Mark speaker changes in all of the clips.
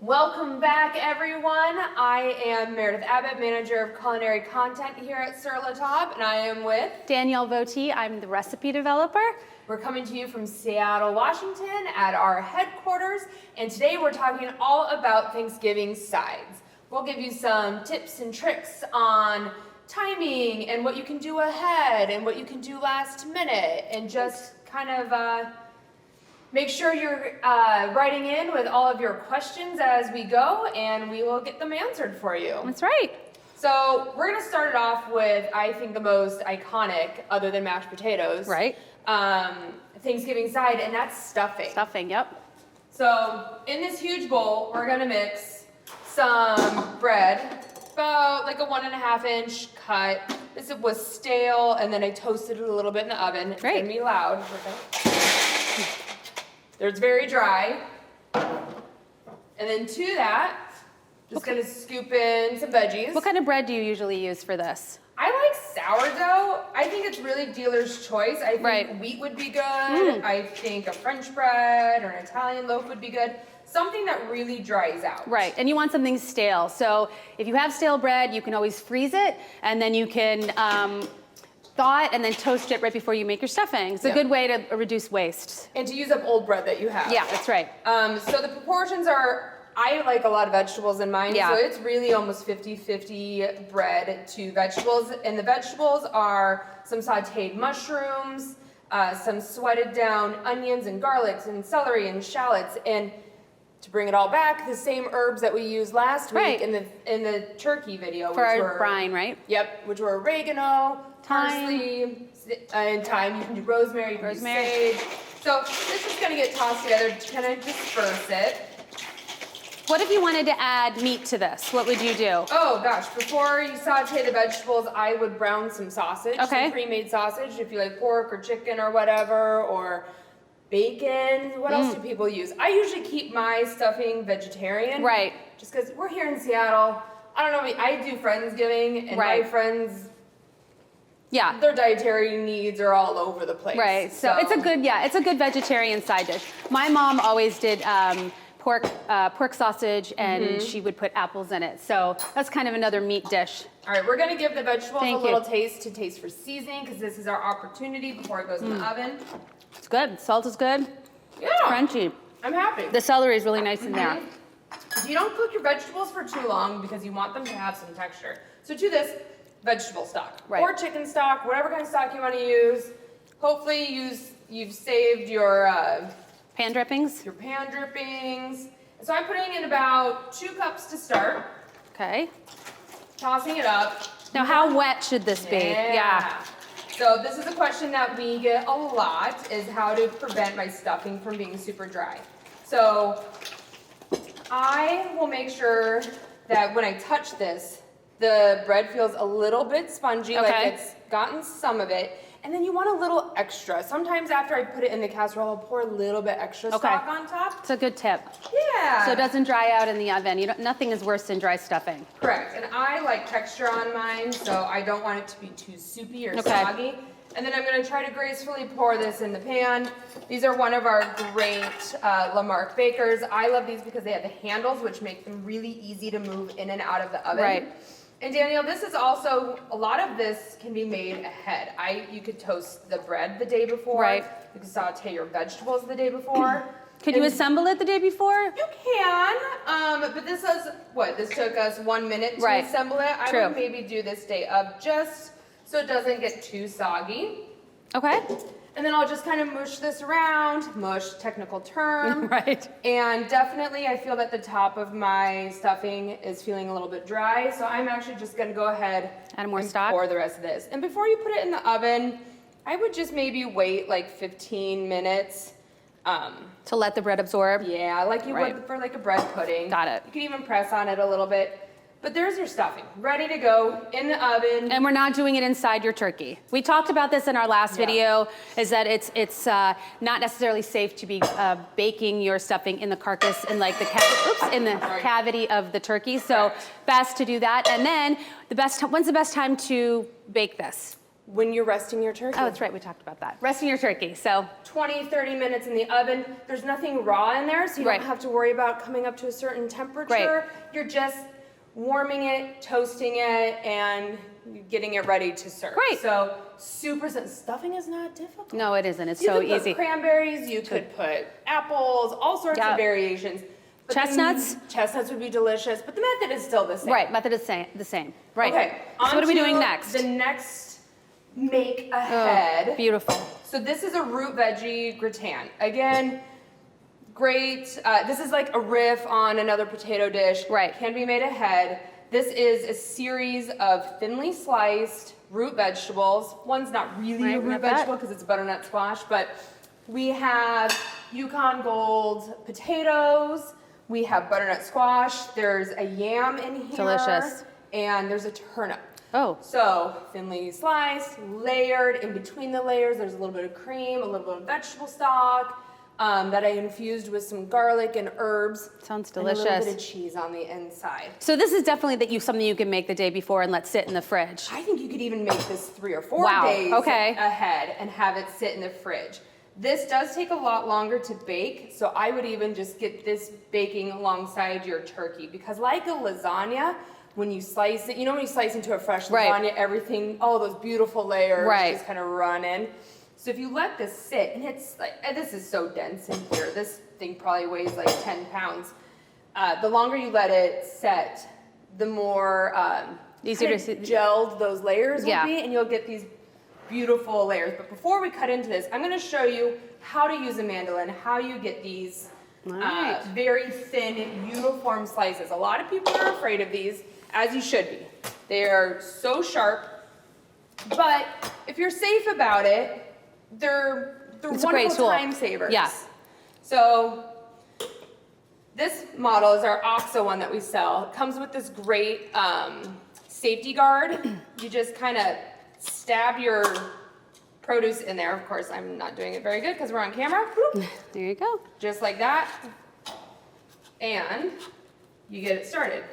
Speaker 1: Welcome back, everyone. I am Meredith Abbott, Manager of Culinary Content here at Sur La Table, and I am with
Speaker 2: Danielle Voti. I'm the recipe developer.
Speaker 1: We're coming to you from Seattle, Washington at our headquarters, and today we're talking all about Thanksgiving sides. We'll give you some tips and tricks on timing and what you can do ahead and what you can do last minute, and just kind of make sure you're writing in with all of your questions as we go, and we will get them answered for you.
Speaker 2: That's right.
Speaker 1: So we're gonna start it off with, I think, the most iconic, other than mashed potatoes,
Speaker 2: Right.
Speaker 1: Thanksgiving side, and that's stuffing.
Speaker 2: Stuffing, yep.
Speaker 1: So in this huge bowl, we're gonna mix some bread, about like a 1.5 inch cut. This was stale, and then I toasted it a little bit in the oven. It's
Speaker 2: Great.
Speaker 1: gonna be loud. It's very dry. And then to that, just gonna scoop in some veggies.
Speaker 2: What kind of bread do you usually use for this?
Speaker 1: I like sourdough. I think it's really dealer's choice. I think wheat would be good. I think a French bread or an Italian loaf would be good. Something that really dries out.
Speaker 2: Right, and you want something stale. So if you have stale bread, you can always freeze it, and then you can thaw it and then toast it right before you make your stuffing. It's a good way to reduce waste.
Speaker 1: And to use up old bread that you have.
Speaker 2: Yeah, that's right.
Speaker 1: So the proportions are, I like a lot of vegetables in mine,
Speaker 2: Yeah.
Speaker 1: so it's really almost 50-50 bread to vegetables. And the vegetables are some sautéed mushrooms, some sweated down onions and garlics and celery and shallots. And to bring it all back, the same herbs that we used last week in the turkey video.
Speaker 2: For our brine, right?
Speaker 1: Yep, which were oregano, parsley, and thyme. You can do rosemary, you can do sage. So this is gonna get tossed together to kind of disperse it.
Speaker 2: What if you wanted to add meat to this? What would you do?
Speaker 1: Oh gosh, before you saute the vegetables, I would brown some sausage, some pre-made sausage, if you like pork or chicken or whatever, or bacon. What else do people use? I usually keep my stuffing vegetarian.
Speaker 2: Right.
Speaker 1: Just because we're here in Seattle. I don't know, I do Friendsgiving, and my friends, their dietary needs are all over the place.
Speaker 2: Right, so it's a good vegetarian side dish. My mom always did pork sausage, and she would put apples in it. So that's kind of another meat dish.
Speaker 1: All right, we're gonna give the vegetables a little taste for seasoning, because this is our opportunity before it goes in the oven.
Speaker 2: It's good. Salt is good.
Speaker 1: Yeah.
Speaker 2: It's crunchy.
Speaker 1: I'm happy.
Speaker 2: The celery is really nice in there.
Speaker 1: You don't cook your vegetables for too long because you want them to have some texture. So to this, vegetable stock or chicken stock, whatever kind of stock you want to use. Hopefully you've saved your
Speaker 2: pan drippings.
Speaker 1: Your pan drippings. So I'm putting in about 2 cups to start.
Speaker 2: Okay.
Speaker 1: Tossing it up.
Speaker 2: Now, how wet should this be? Yeah.
Speaker 1: So this is a question that we get a lot, is how to prevent my stuffing from being super dry. So I will make sure that when I touch this, the bread feels a little bit spongy, like it's gotten some of it. And then you want a little extra. Sometimes after I put it in the casserole, I'll pour a little bit extra stock on top.
Speaker 2: It's a good tip.
Speaker 1: Yeah.
Speaker 2: So it doesn't dry out in the oven. Nothing is worse than dry stuffing.
Speaker 1: Correct. And I like texture on mine, so I don't want it to be too soupy or soggy. And then I'm going to try to gracefully pour this in the pan. These are one of our great Lamarck bakers. I love these because they have the handles, which make them really easy to move in and out of the oven.
Speaker 2: Right.
Speaker 1: And Danielle, this is also, a lot of this can be made ahead. You could toast the bread the day before. Right. You could saute your vegetables the day before.
Speaker 2: Could you assemble it the day before?
Speaker 1: You can, but this is, this took us 1 minute to assemble it. I would maybe do this day of just so it doesn't get too soggy.
Speaker 2: Okay.
Speaker 1: And then I'll just kind of mush this around, technical term.
Speaker 2: Right.
Speaker 1: And definitely I feel that the top of my stuffing is feeling a little bit dry, so I'm actually just gonna go ahead and pour the rest of this. And before you put it in the oven, I would just maybe wait like 15 minutes.
Speaker 2: To let the bread absorb?
Speaker 1: Yeah, like you would for like a bread pudding.
Speaker 2: Got it.
Speaker 1: You can even press on it a little bit. But there's your stuffing, ready to go in the oven.
Speaker 2: And we're not doing it inside your turkey. We talked about this in our last video, is that it's not necessarily safe to be baking your stuffing in the carcass, in like the cavity of the turkey. So best to do that. And then when's the best time to bake this?
Speaker 1: when you're resting your turkey.
Speaker 2: Oh, that's right, we talked about that. Resting your turkey, so.
Speaker 1: 20, 30 minutes in the oven. There's nothing raw in there, so you
Speaker 2: Right.
Speaker 1: don't have to worry about coming up to a certain temperature.
Speaker 2: Right.
Speaker 1: You're just warming it, toasting it, and getting it ready to serve.
Speaker 2: Great.
Speaker 1: So super simple. Stuffing is not difficult.
Speaker 2: No, it isn't, it's
Speaker 1: You
Speaker 2: so
Speaker 1: could put
Speaker 2: easy.
Speaker 1: cranberries, you could put apples, all sorts
Speaker 2: Yep.
Speaker 1: of variations. But
Speaker 2: Chestnuts?
Speaker 1: Chestnuts would be delicious, but the method is still the same.
Speaker 2: Right, method is the same, right.
Speaker 1: Okay,
Speaker 2: So what are we
Speaker 1: on
Speaker 2: doing
Speaker 1: to
Speaker 2: next?
Speaker 1: The next make ahead.
Speaker 2: Oh, beautiful.
Speaker 1: So this is a root veggie gratin. Again, great. This is like a riff on another potato dish.
Speaker 2: Right.
Speaker 1: Can be made ahead. This is a series of thinly sliced root vegetables. One's not really
Speaker 2: Right,
Speaker 1: a root
Speaker 2: not that.
Speaker 1: vegetable because it's butternut squash, but we have Yukon Gold potatoes. We have butternut squash. There's a yam in here.
Speaker 2: Delicious.
Speaker 1: And there's a turnip.
Speaker 2: Oh,
Speaker 1: So thinly sliced, layered. In between the layers, there's a little bit of cream, a little bit of vegetable stock that I infused with some garlic and herbs.
Speaker 2: sounds
Speaker 1: And a little
Speaker 2: delicious.
Speaker 1: bit of cheese on the inside.
Speaker 2: So this is definitely something you can make the day before and let sit in the fridge.
Speaker 1: I think you could even make this 3 or 4
Speaker 2: Wow,
Speaker 1: days
Speaker 2: okay.
Speaker 1: ahead and have it sit in the fridge. This does take a lot longer to bake, so I would even just get this baking alongside your turkey because like a lasagna, when you slice it, you know when you slice into a fresh
Speaker 2: Right.
Speaker 1: lasagna, everything, all those beautiful layers
Speaker 2: Right.
Speaker 1: just kind of run in. So if you let this sit, and it's like, and this is so dense in here, this thing probably weighs like 10 pounds. The longer you let it set, the more
Speaker 2: Easier
Speaker 1: kind
Speaker 2: to
Speaker 1: of
Speaker 2: see-
Speaker 1: gelled those layers
Speaker 2: Yeah.
Speaker 1: will be, and you'll get these beautiful layers. But before we cut into this, I'm going to show you how to use a mandolin, how you get these
Speaker 2: Right.
Speaker 1: very thin, uniform slices. A lot of people are afraid of these, as you should be. They are so sharp, but if you're safe about it, they're
Speaker 2: It's a great
Speaker 1: wonderful
Speaker 2: tool.
Speaker 1: time savers.
Speaker 2: Yeah.
Speaker 1: So this model is our OXO one that we sell. It comes with this great safety guard. You just kind of stab your produce in there. Of course, I'm not doing it very good because we're on camera. Whoop.
Speaker 2: There you go.
Speaker 1: Just like that. And you get it started.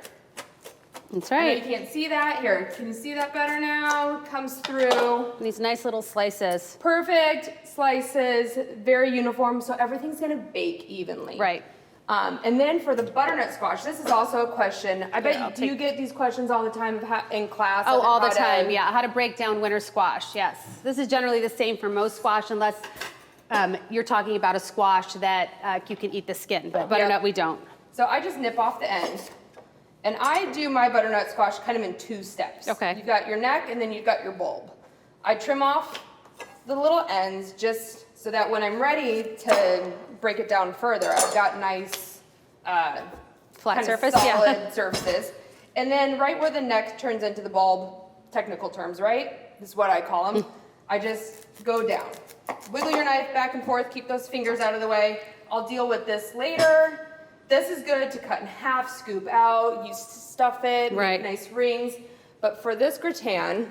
Speaker 2: That's
Speaker 1: I know you
Speaker 2: right.
Speaker 1: can't see that. Here, can you see that better now? Comes through.
Speaker 2: These nice little slices.
Speaker 1: Perfect slices, very uniform, so everything's gonna bake evenly.
Speaker 2: Right.
Speaker 1: And then for the butternut squash, this is also a question. I bet
Speaker 2: Here, I'll
Speaker 1: you get these questions all the time of in class.
Speaker 2: Oh,
Speaker 1: of
Speaker 2: all the
Speaker 1: how to-
Speaker 2: time, yeah. How to break down winter squash, yes. This is generally the same for most squash unless you're talking about a squash that you can eat the skin, but butternut we don't.
Speaker 1: So I just nip off the end. And I do my butternut squash kind of in 2 steps.
Speaker 2: Okay.
Speaker 1: You've got your neck and then you've got your bulb. I trim off the little ends just so that when I'm ready to break it down further, I've got nice
Speaker 2: Flat
Speaker 1: kind
Speaker 2: surface,
Speaker 1: of solid
Speaker 2: yeah.
Speaker 1: surfaces. And then right where the neck turns into the bulb, technical terms, right? This is what I call them. I just go down. Wiggle your knife back and forth, keep those fingers out of the way. I'll deal with this later. This is good to cut in half, scoop out, you stuff it,
Speaker 2: Right.
Speaker 1: make nice rings. But for this gratin,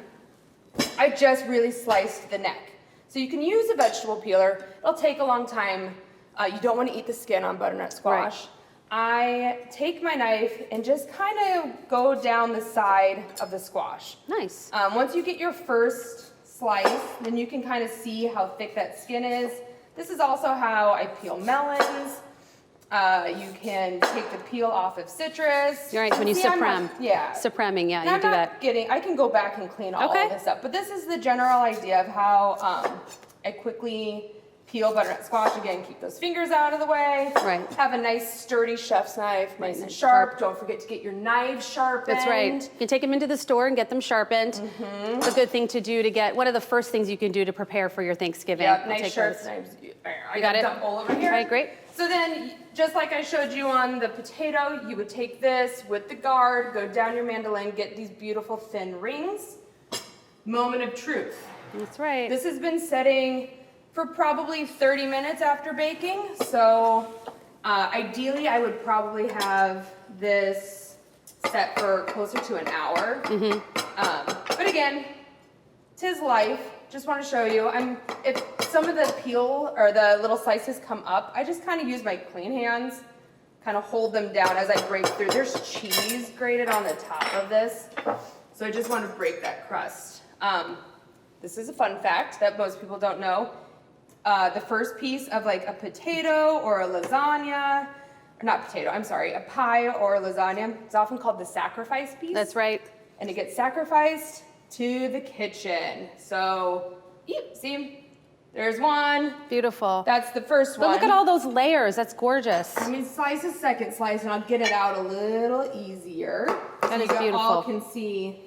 Speaker 1: I just really sliced the neck. So you can use a vegetable peeler. It'll take a long time. You don't want to eat the skin on butternut squash. I take my knife and just kind of go down the side of the squash.
Speaker 2: Nice.
Speaker 1: Once you get your first slice, then you can kind of see how thick that skin is. This is also how I peel melons. You can take the peel off of citrus.
Speaker 2: You're right, when you
Speaker 1: See, I'm
Speaker 2: supreme.
Speaker 1: not- Yeah.
Speaker 2: Supreming, yeah,
Speaker 1: And
Speaker 2: you
Speaker 1: I'm
Speaker 2: do
Speaker 1: not
Speaker 2: that.
Speaker 1: getting, I can go back and clean all
Speaker 2: Okay.
Speaker 1: of this up, but this is the general idea of how I quickly peel butternut squash. Again, keep those fingers out of the way.
Speaker 2: Right.
Speaker 1: Have a nice sturdy chef's knife, nice and
Speaker 2: nice
Speaker 1: sharp. Don't forget to get your knives sharpened.
Speaker 2: That's right. You can take them into the store and get them sharpened.
Speaker 1: Mm-hmm.
Speaker 2: It's a good thing to do to get, one of the first things you can do to prepare for your Thanksgiving.
Speaker 1: Yep,
Speaker 2: I'll
Speaker 1: nice
Speaker 2: take
Speaker 1: sharp
Speaker 2: those.
Speaker 1: knives. I
Speaker 2: You got
Speaker 1: a
Speaker 2: it?
Speaker 1: dump bowl over here.
Speaker 2: All right, great.
Speaker 1: So then, just like I showed you on the potato, you would take this with the guard, go down your mandolin, get these beautiful thin rings. Moment of truth.
Speaker 2: That's right.
Speaker 1: This has been setting for probably 30 minutes after baking. So ideally, I would probably have this set for closer to an hour. But again, 'tis life. Just want to show you. If some of the peel or the little slices come up, I just kind of use my clean hands, kind of hold them down as I break through. There's cheese grated on the top of this, so I just want to break that crust. this is a fun fact that most people don't know. The first piece of like a potato or a lasagna, or not potato, I'm sorry, a pie or a lasagna, it's often called the sacrifice piece.
Speaker 2: That's right.
Speaker 1: And it gets sacrificed to the kitchen. So, see, there's one.
Speaker 2: Beautiful.
Speaker 1: That's the first one.
Speaker 2: But look at all those layers. That's gorgeous.
Speaker 1: Let me slice a second slice and I'll get it out a little easier.
Speaker 2: That is
Speaker 1: so you all
Speaker 2: beautiful.
Speaker 1: can see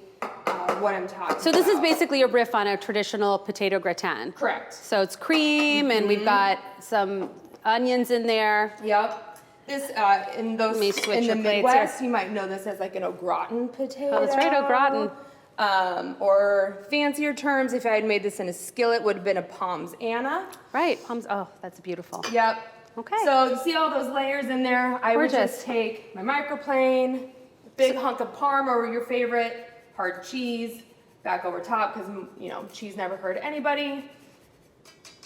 Speaker 1: what I'm talking about.
Speaker 2: So this is basically a riff on a traditional potato gratin.
Speaker 1: Correct.
Speaker 2: So it's cream, and we've got some onions in there.
Speaker 1: Yep. This in
Speaker 2: Let me switch
Speaker 1: the
Speaker 2: your plates
Speaker 1: Midwest, you might know this as like an au gratin potato.
Speaker 2: Oh, that's right, au gratin.
Speaker 1: Or fancier terms, if I had made this in a skillet, would have been a Palms Anna.
Speaker 2: Right. Oh, that's beautiful.
Speaker 1: Yep.
Speaker 2: Okay.
Speaker 1: So you see all those layers in there? I would
Speaker 2: Gorgeous.
Speaker 1: just take my microplane, a big hunk of Parm or your favorite hard cheese, back over top because you know cheese never hurt anybody.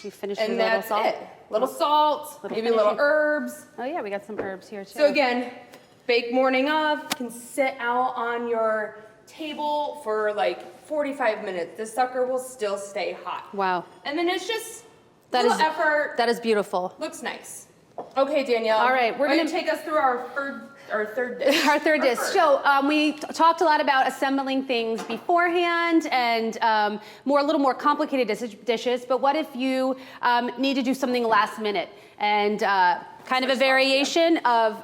Speaker 2: You finished
Speaker 1: And
Speaker 2: with a little
Speaker 1: that's
Speaker 2: salt.
Speaker 1: it. Little salt,
Speaker 2: Little
Speaker 1: maybe little
Speaker 2: finishing.
Speaker 1: herbs.
Speaker 2: Oh yeah, we got some herbs here too.
Speaker 1: So again, bake morning of, can sit out on your table for like 45 minutes. This sucker will still stay hot.
Speaker 2: Wow.
Speaker 1: And then it's just
Speaker 2: That
Speaker 1: little
Speaker 2: is
Speaker 1: effort.
Speaker 2: That is beautiful.
Speaker 1: Looks nice. Okay, Danielle.
Speaker 2: All right, we're
Speaker 1: Why don't
Speaker 2: gonna
Speaker 1: you take us through our third dish.
Speaker 2: Our third dish. So we talked a lot about assembling things beforehand and a little more complicated dishes. But what if you need to do something last minute and kind of a variation of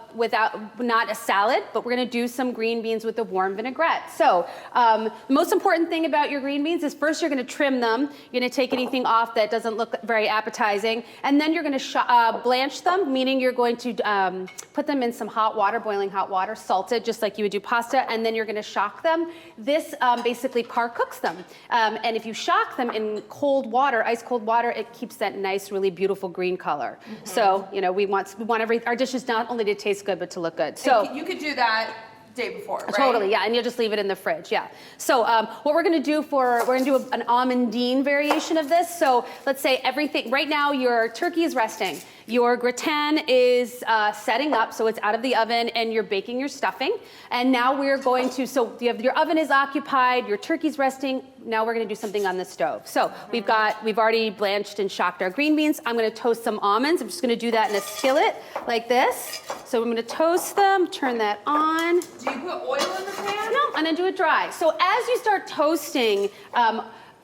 Speaker 2: not a salad, but we're going to do some green beans with a warm vinaigrette. So the most important thing about your green beans is first you're going to trim them. You're going to take anything off that doesn't look very appetizing, and then you're going to blanch them, meaning you're going to put them in some hot water, boiling hot water, salted just like you would do pasta, and then you're going to shock them. This basically par cooks them, and if you shock them in cold water, ice cold water, it keeps that nice, really beautiful green color. Mm-hmm. So we want our dishes not only to taste good but to look good. So
Speaker 1: and you could do that day before, right?
Speaker 2: Totally, yeah, and you'll just leave it in the fridge, yeah. So what we're gonna do an Amandine variation of this. So let's say everything, right now your turkey is resting. Your gratin is setting up, so it's out of the oven, and you're baking your stuffing. And now we're going to, so your oven is occupied, your turkey's resting, now we're gonna do something on the stove. So we've already blanched and shocked our green beans. I'm gonna toast some almonds. I'm just gonna do that in a skillet like this. So I'm gonna toast them, turn that on.
Speaker 1: Do you put oil in the pan?
Speaker 2: No, I'm gonna do it dry. So as you start toasting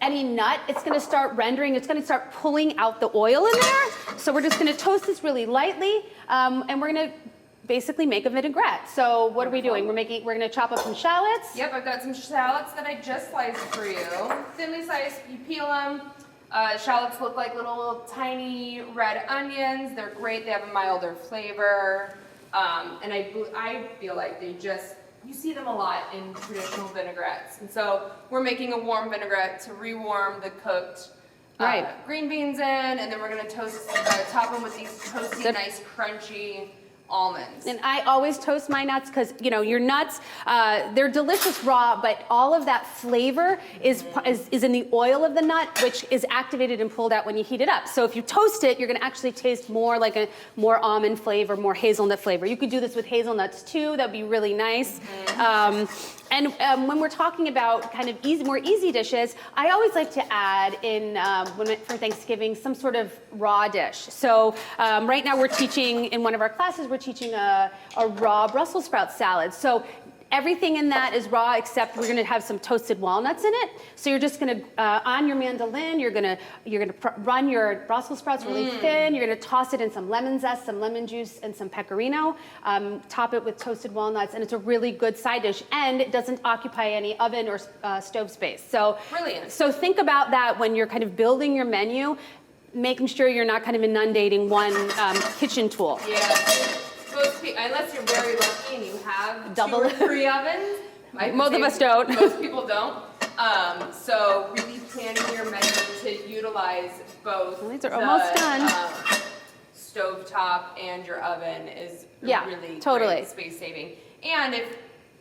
Speaker 2: any nut, it's gonna start rendering, it's gonna start pulling out the oil in there. So we're just gonna toast this really lightly, and we're gonna basically make a vinaigrette. So what are we doing? We're gonna chop up some shallots.
Speaker 1: Yep, I've got some shallots that I just sliced for you. Thinly sliced, you peel them. Shallots look like little tiny red onions. They're great, they have a milder flavor. And I feel like you see them a lot in traditional vinaigrettes. And so we're making a warm vinaigrette to rewarm the cooked green beans in, and then we're gonna top them with these toasty, nice, crunchy almonds.
Speaker 2: And I always toast my nuts because your nuts, they're delicious raw, but all of that flavor is in the oil of the nut, which is activated and pulled out when you heat it up. So if you toast it, you're going to actually taste more like a more almond flavor, more hazelnut flavor. You could do this with hazelnuts too. That'd be really nice. And when we're talking about kind of more easy dishes, I always like to add in for Thanksgiving some sort of raw dish. So right now we're teaching in one of our classes. We're teaching a raw Brussels sprout salad. So everything in that is raw except we're going to have some toasted walnuts in it. So you're just going to on your mandolin, you're going to run your Brussels sprouts really thin. You're going to toss it in some lemon zest, some lemon juice, and some pecorino. Top it with toasted walnuts, and it's a really good side dish. And it doesn't occupy any oven or stove space. So
Speaker 1: brilliant.
Speaker 2: So think about that when you're kind of building your menu, making sure you're not kind of inundating one kitchen tool.
Speaker 1: Yeah. Unless you're very lucky and you have
Speaker 2: Double
Speaker 1: 2 or 3 ovens.
Speaker 2: Most of us don't.
Speaker 1: Most people don't. So really planning your menu to utilize both.
Speaker 2: Well, these are almost done.
Speaker 1: Stovetop and your oven is really
Speaker 2: totally
Speaker 1: great, space saving. And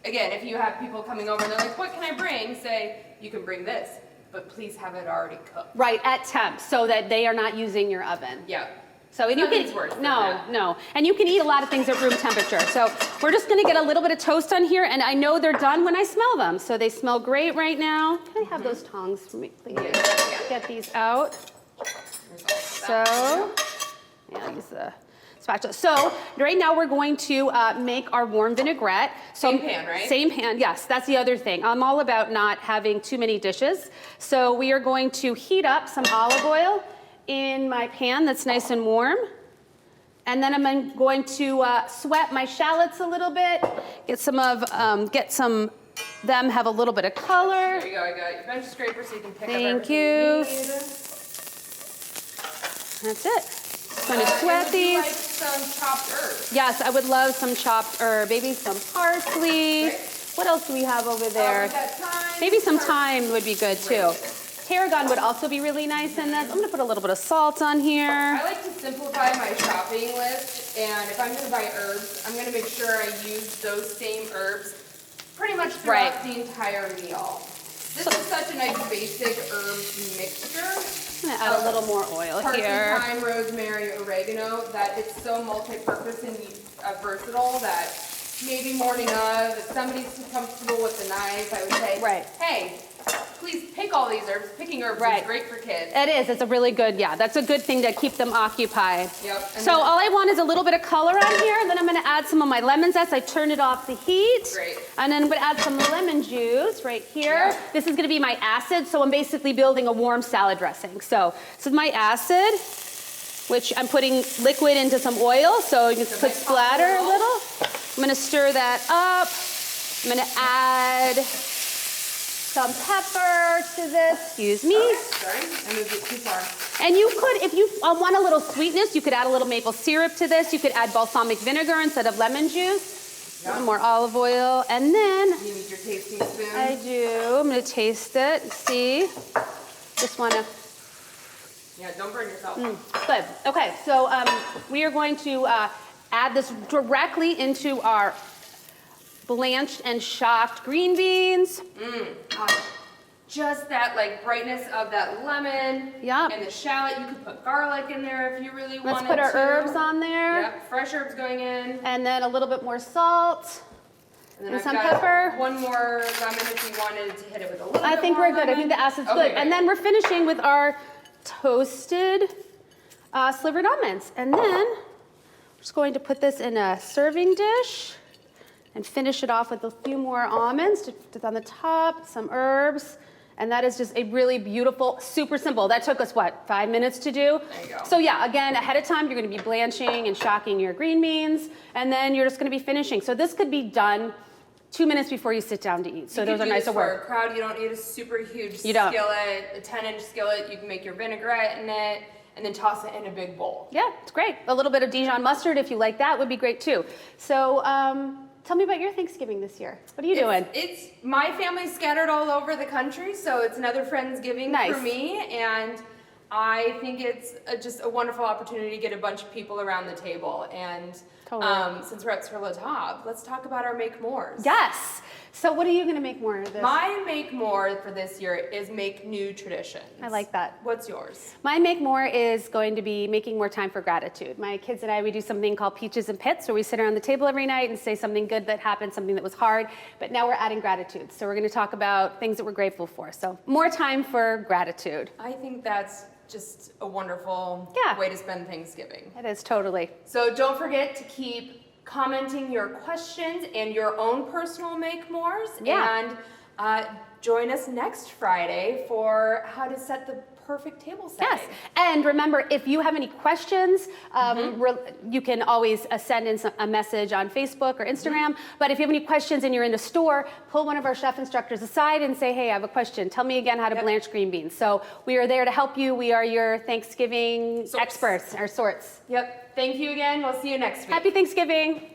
Speaker 1: if you have people coming over and they're like, what can I bring? Say, you can bring this, but please have it already cooked.
Speaker 2: Right, at temp, so that they are not using your oven.
Speaker 1: Yeah.
Speaker 2: So and you
Speaker 1: Nothing's
Speaker 2: can
Speaker 1: worse than
Speaker 2: no,
Speaker 1: that.
Speaker 2: no, and you can eat a lot of things at room temperature. So we're just gonna get a little bit of toast on here, and I know they're done when I smell them. So they smell great right now. Can I have those tongs for me, please?
Speaker 1: Yeah.
Speaker 2: Get these out. So yeah, I'll use the spatula. So right now we're going to make our warm vinaigrette. So,
Speaker 1: Same pan, right?
Speaker 2: Same pan, yes. That's the other thing. I'm all about not having too many dishes. So we are going to heat up some olive oil in my pan that's nice and warm. And then I'm going to sweat my shallots a little bit, get some them have a little bit of color.
Speaker 1: There you go, I got your bench scraper so you can pick up
Speaker 2: Thank
Speaker 1: everything
Speaker 2: you.
Speaker 1: need.
Speaker 2: That's it. Just going to sweat
Speaker 1: would you
Speaker 2: these.
Speaker 1: like some chopped herbs?
Speaker 2: Yes, I would love some chopped herb, maybe some parsley.
Speaker 1: Great.
Speaker 2: What else do we have over there?
Speaker 1: We've got thyme,
Speaker 2: Maybe some
Speaker 1: parsley.
Speaker 2: thyme would be good too. Tarragon would also be really nice in this. I'm gonna put a little bit of salt on here.
Speaker 1: I like to simplify my shopping list, and if I'm going to buy herbs, I'm going to make sure I use those same herbs pretty much throughout the entire meal. This is such a nice basic herb mixture.
Speaker 2: I'm gonna add a little more oil
Speaker 1: Parsley,
Speaker 2: here.
Speaker 1: thyme, rosemary, oregano, that it's so multi-purpose and versatile that maybe morning of, if somebody's too comfortable with the knife, I would say,
Speaker 2: Right.
Speaker 1: hey, please pick all these herbs. Picking herbs
Speaker 2: Right.
Speaker 1: is great for kids.
Speaker 2: It is, it's a really good, yeah, that's a good thing to keep them occupied.
Speaker 1: Yep. And
Speaker 2: So
Speaker 1: then-
Speaker 2: all I want is a little bit of color on here, then I'm gonna add some of my lemon zest. I turned it off the heat.
Speaker 1: Great.
Speaker 2: And then I'm gonna add some lemon juice right here.
Speaker 1: Yeah.
Speaker 2: This is gonna be my acid, so I'm basically building a warm salad dressing. So this is my acid, which I'm putting liquid into some oil, so you can
Speaker 1: nice
Speaker 2: splatter a
Speaker 1: oil.
Speaker 2: little. I'm gonna stir that up. I'm gonna add some pepper to this, excuse me.
Speaker 1: Sorry, I moved it too far.
Speaker 2: And you could, if you want a little sweetness, you could add a little maple syrup to this. You could add balsamic vinegar instead of lemon juice.
Speaker 1: Yeah.
Speaker 2: More olive oil. And then
Speaker 1: You need your tasting spoon.
Speaker 2: I do, I'm gonna taste it, and see. Just wanna,
Speaker 1: Yeah, don't burn yourself.
Speaker 2: good. Okay, so we are going to add this directly into our blanched and shocked green beans.
Speaker 1: Just that like brightness of that lemon
Speaker 2: Yep.
Speaker 1: and the shallot. You could put garlic in there if you really
Speaker 2: Let's
Speaker 1: wanted
Speaker 2: put our
Speaker 1: to.
Speaker 2: herbs on there.
Speaker 1: Yep, fresh herbs going in.
Speaker 2: And then a little bit more salt.
Speaker 1: And then
Speaker 2: And
Speaker 1: I've
Speaker 2: some
Speaker 1: got
Speaker 2: pepper.
Speaker 1: one more lemon if you wanted to hit it with a little
Speaker 2: I
Speaker 1: bit
Speaker 2: think
Speaker 1: more
Speaker 2: we're good. I think
Speaker 1: lemon.
Speaker 2: the acid's
Speaker 1: Okay,
Speaker 2: good.
Speaker 1: great.
Speaker 2: And then we're finishing with our toasted slivered almonds. And then we're just going to put this in a serving dish and finish it off with a few more almonds to on the top, some herbs. And that is just a really beautiful, super simple. That took us, what, 5 minutes to do?
Speaker 1: There you go.
Speaker 2: So yeah, again, ahead of time, you're gonna be blanching and shocking your green beans, and then you're just gonna be finishing. So this could be done 2 minutes before you sit down to eat. So
Speaker 1: You
Speaker 2: those
Speaker 1: could
Speaker 2: are
Speaker 1: do
Speaker 2: nice
Speaker 1: this
Speaker 2: to
Speaker 1: for
Speaker 2: work.
Speaker 1: a crowd. You don't need a super huge
Speaker 2: You don't.
Speaker 1: skillet, a 10-inch skillet. You can make your vinaigrette in it and then toss it in a big bowl.
Speaker 2: Yeah, it's great. A little bit of Dijon mustard, if you like that, would be great too. So tell me about your Thanksgiving this year. What are you doing?
Speaker 1: It's my family's scattered all over the country, so it's another Friendsgiving
Speaker 2: Nice.
Speaker 1: for me, and I think it's just a wonderful opportunity to get a bunch of people around the table. And
Speaker 2: Totally.
Speaker 1: since we're at Sur La Table, let's talk about our make mores.
Speaker 2: Yes. So what are you gonna make more of this?
Speaker 1: My make more for this year is make new traditions.
Speaker 2: I like that.
Speaker 1: What's yours?
Speaker 2: My make more is going to be making more time for gratitude. My kids and I, we do something called Peaches and Pits, where we sit around the table every night and say something good that happened, something that was hard, but now we're adding gratitude. So we're gonna talk about things that we're grateful for. So more time for gratitude.
Speaker 1: I think that's just a wonderful
Speaker 2: Yeah.
Speaker 1: way to spend Thanksgiving.
Speaker 2: It is totally.
Speaker 1: So don't forget to keep commenting your questions and your own personal make mores.
Speaker 2: Yeah.
Speaker 1: And join us next Friday for how to set the perfect table setting.
Speaker 2: Yes, and remember, if you have any questions, you can always send in a message on Facebook or Instagram. But if you have any questions and you're in the store, pull one of our chef instructors aside and say, hey, I have a question. Tell me again how to blanch green beans. So we are there to help you. We are your Thanksgiving experts, or sorts.
Speaker 1: Yep. Thank you again. We'll see you next week.
Speaker 2: Happy Thanksgiving.